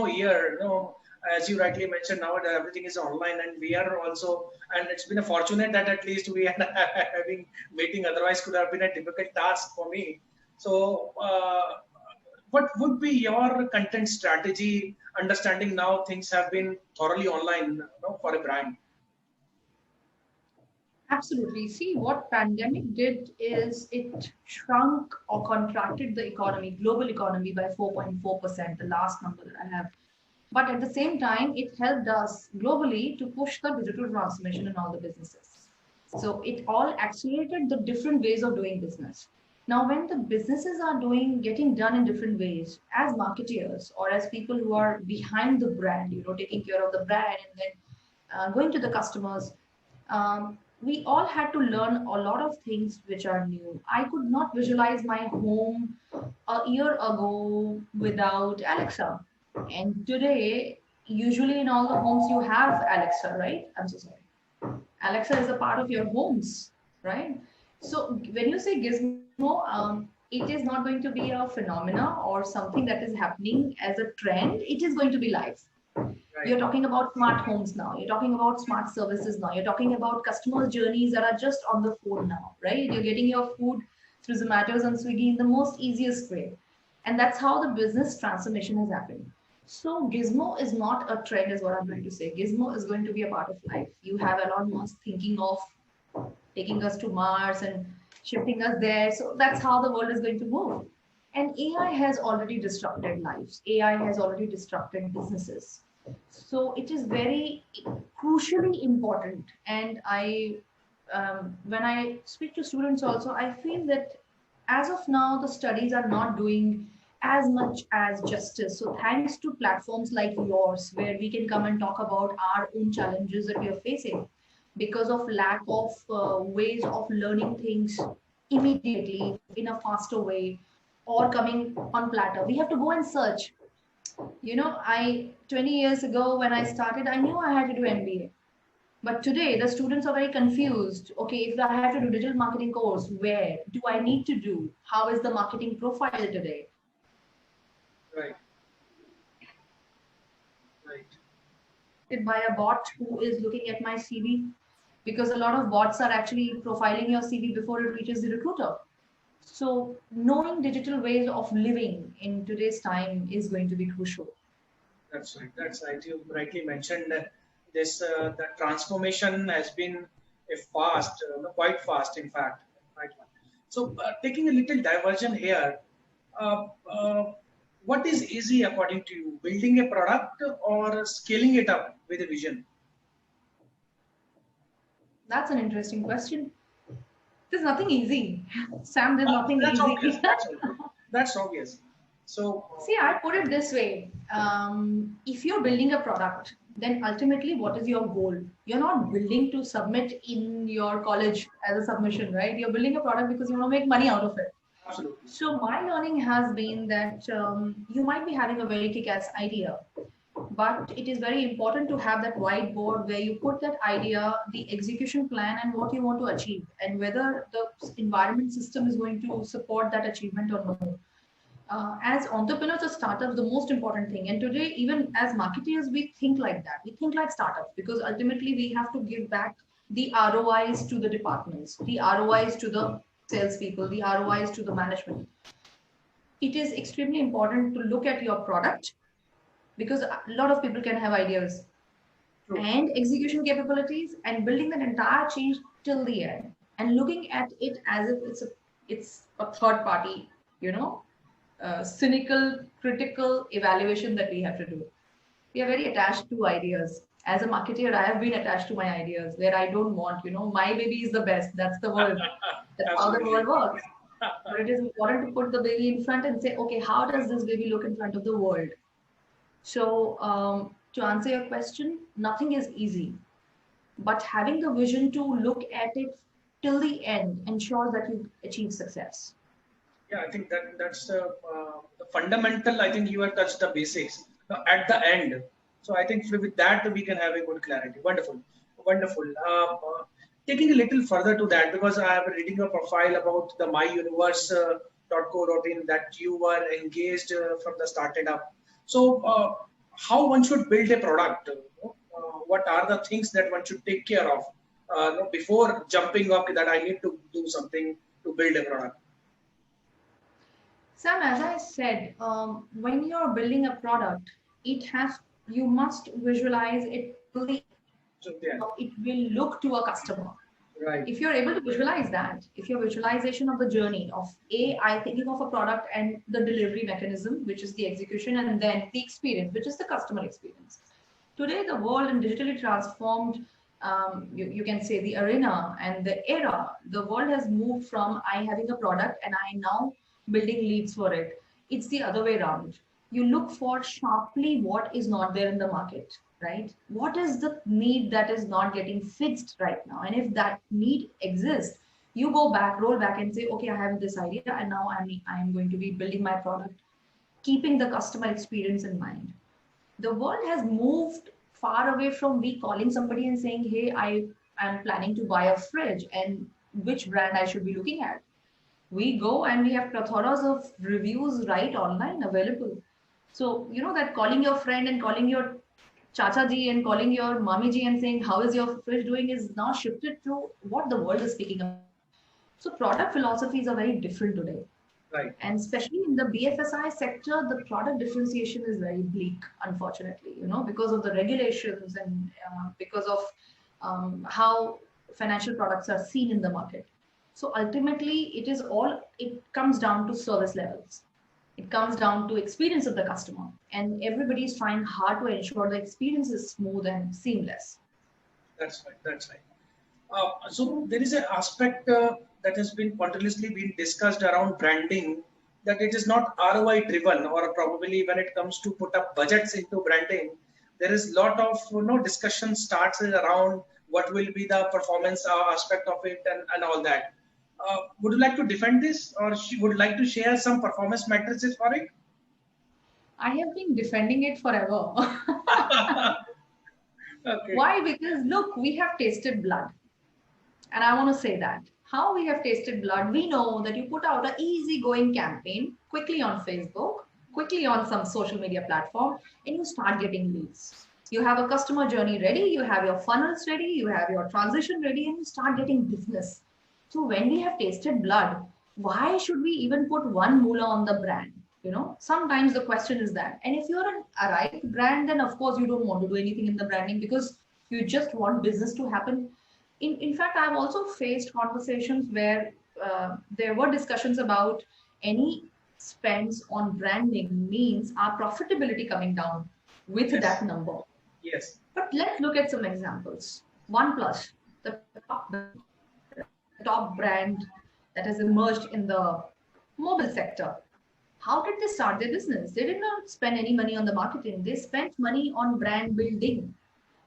Here, as you rightly mentioned, now that everything is online, and we are also, and it's been a fortunate that at least we are having meeting. Otherwise, could have been a difficult task for me. So, what would be your content strategy? Understanding now things have been thoroughly online, for a brand. Absolutely. See, what pandemic did is it shrunk or contracted the economy, global economy by 4.4%, the last number that I have. But at the same time, it helped us globally to push the digital transformation in all the businesses. So it all accelerated the different ways of doing business. Now, when the businesses are getting done in different ways, as marketeers or as people who are behind the brand, taking care of the brand and then going to the customers, we all had to learn a lot of things which are new. I could not visualize my home a year ago without Alexa. And today, usually in all the homes, you have Alexa, right? I'm so sorry. Alexa is a part of your homes, right? So when you say gizmo, it is not going to be a phenomena or something that is happening as a trend. It is going to be live. You're Right. talking about smart homes now. You're talking about smart services now. You're talking about customer journeys that are just on the phone now, right? You're getting your food through Zomatos and Swiggy in the most easiest way. And that's how the business transformation has happened. So Gizmo is not a trend, is what I'm trying to say. Gizmo is going to be a part of life. You have Elon Musk thinking of taking us to Mars and shifting us there. So that's how the world is going to move. And AI has already disrupted lives. AI has already disrupted businesses. So it is very crucially important. And when I speak to students also, I feel that as of now, the studies are not doing as much as justice. So thanks to platforms like yours, where we can come and talk about our own challenges that we are facing because of lack of ways of learning things immediately in a faster way or coming on platter. We have to go and search. I 20 years ago when I started, I knew I had to do MBA. But today, the students are very confused. Okay, if I have to do digital marketing course, where do I need to do? How is the marketing profile today? Right. Right. It by a bot who is looking at my CV because a lot of bots are actually profiling your CV before it reaches the recruiter. So knowing digital ways of living in today's time is going to be crucial. That's right. That's right. You rightly mentioned that this the transformation has been a fast, quite fast, in fact. Right. So, taking a little diversion here, uh, uh, what is easy according to you? Building a product or scaling it up with a vision? That's an interesting question. There's nothing easy. Sam, there's nothing That's obvious. easy. That's obvious. That's obvious. So, See, I put it this way. If you're building a product, then ultimately, what is your goal? You're not building to submit in your college as a submission, right? You're building a product because you want to make money out of it. absolutely. So my learning has been that you might be having a very kick-ass idea, but it is very important to have that whiteboard where you put that idea, the execution plan, and what you want to achieve, and whether the environment system is going to support that achievement or no. As entrepreneurs or startups, the most important thing, and today, even as marketeers, we think like that. We think like startups because ultimately we have to give back the ROIs to the departments, the ROIs to the salespeople, the ROIs to the management. It is extremely important to look at your product because a lot of people can have ideas True. and execution capabilities and building that entire change till the end and looking at it as if it's a third party, you know, cynical, critical evaluation that we have to do. We are very attached to ideas. As a marketer, I have been attached to my ideas where I don't want, my baby is the best. That's the world. That's how the Absolutely. world works. But it is important to put the baby in front and say, okay, how does this baby look in front of the world? So, to answer your question, nothing is easy, but having the vision to look at it till the end ensures that you achieve success. Yeah, I think that's the fundamental. I think you have touched the basics at the end. So I think with that we can have a good clarity. Wonderful, wonderful. Taking a little further to that, because I have been reading a profile about the myuniverse.co.in that you were engaged from the started up. So how one should build a product. What are the things that one should take care of before jumping up that I need to do something to build a product. Sam, as I said, when you're building a product, it has you must visualize it fully, So yeah, how it will look to a customer. right. If you're able to visualize that, if your visualization of the journey of I thinking of a product and the delivery mechanism, which is the execution, and then the experience, which is the customer experience. Today, the world and digitally transformed, you can say the arena and the era, the world has moved from I having a product and I now building leads for it. It's the other way around. You look for sharply what is not there in the market, right? What is the need that is not getting fixed right now? And if that need exists, you go back, roll back and say, okay, I have this idea and now I'm going to be building my product, keeping the customer experience in mind. The world has moved far away from we calling somebody and saying, hey, I am planning to buy a fridge and which brand I should be looking at. We go and we have plethora of reviews right online available. So, you know, that calling your friend and calling your chacha ji and calling your mami ji and saying, how is your fridge doing is now shifted to what the world is speaking about. So, product philosophies are very different today. Right. And especially in the BFSI sector, the product differentiation is very bleak, unfortunately, you know, because of the regulations and because of how financial products are seen in the market. So ultimately, it comes down to service levels. It comes down to experience of the customer. And everybody is trying hard to ensure the experience is smooth and seamless. That's right. That's right. So there is an aspect that has been continuously been discussed around branding, that it is not ROI driven, or probably when it comes to put up budgets into branding, there is lot of discussion starts around what will be the performance aspect of it, and all that. Would you like to defend this, or would you like to share some performance matrices for it? I have been defending it forever. Okay. Why? Because look, we have tasted blood. And I want to say that how we have tasted blood, we know that you put out an easy-going campaign quickly on Facebook, quickly on some social media platform, and you start getting leads. You have a customer journey ready, you have your funnels ready, you have your transition ready, and you start getting business. So when we have tasted blood, why should we even put one moolah on the brand? You know, sometimes the question is that. And if you're an arrived brand, then of course you don't want to do anything in the branding because you just want business to happen. In fact, I've also faced conversations where there were discussions about any spends on branding means our profitability coming down with Yes. that number. Yes. But let's look at some examples. OnePlus, the top brand, right? The top brand that has emerged in the mobile sector. How did they start their business? They did not spend any money on the marketing. They spent money on brand building,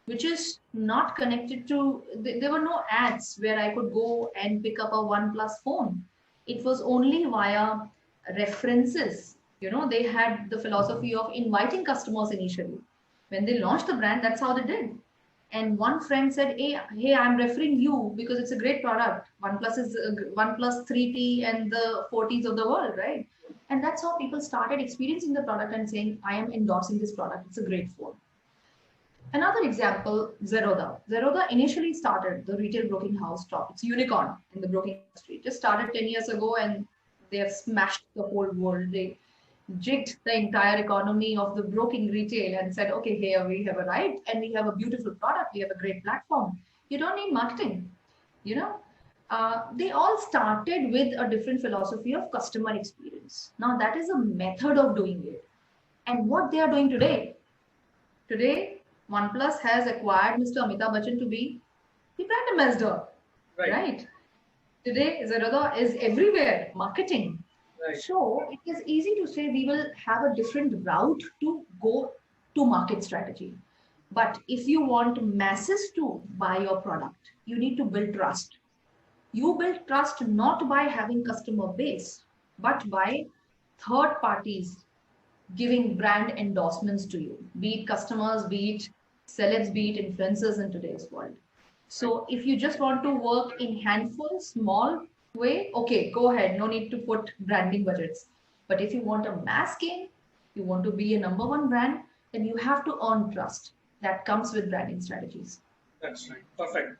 which is not connected to, there were no ads where I could go and pick up a OnePlus phone. It was only via references. You know, they had the philosophy of inviting customers initially. When they launched the brand, that's how they did. And one friend said, hey, I'm referring you because it's a great product. OnePlus is OnePlus 3T and the 40s of the world, right? And that's how people started experiencing the product and saying, I am endorsing this product. It's a great phone. Another example, Zerodha. Zerodha initially started the retail broking house top. It's unicorn in the broking industry. Just started 10 years ago and they have smashed the whole world. They jigged the entire economy of the broking retail and said, okay, here we have arrived and we have a beautiful product. We have a great platform. You don't need marketing, you know. They all started with a different philosophy of customer experience. Now that is a method of doing it. And what they are doing today, OnePlus has acquired Mr. Amitabh Bachchan to be the brand ambassador, Right. right? Today, Zerodha is everywhere, marketing. Right. So it is easy to say we will have a different route to go to market strategy. But if you want masses to buy your product, you need to build trust. You build trust not by having customer base, but by third parties giving brand endorsements to you, be it customers, be it celebs, be it influencers in today's world. Right. So if you just want to work in handful, small way, okay, go ahead. No need to put branding budgets. But if you want a mass game, you want to be a number one brand, then you have to earn trust. That comes with branding strategies. That's right. Perfect.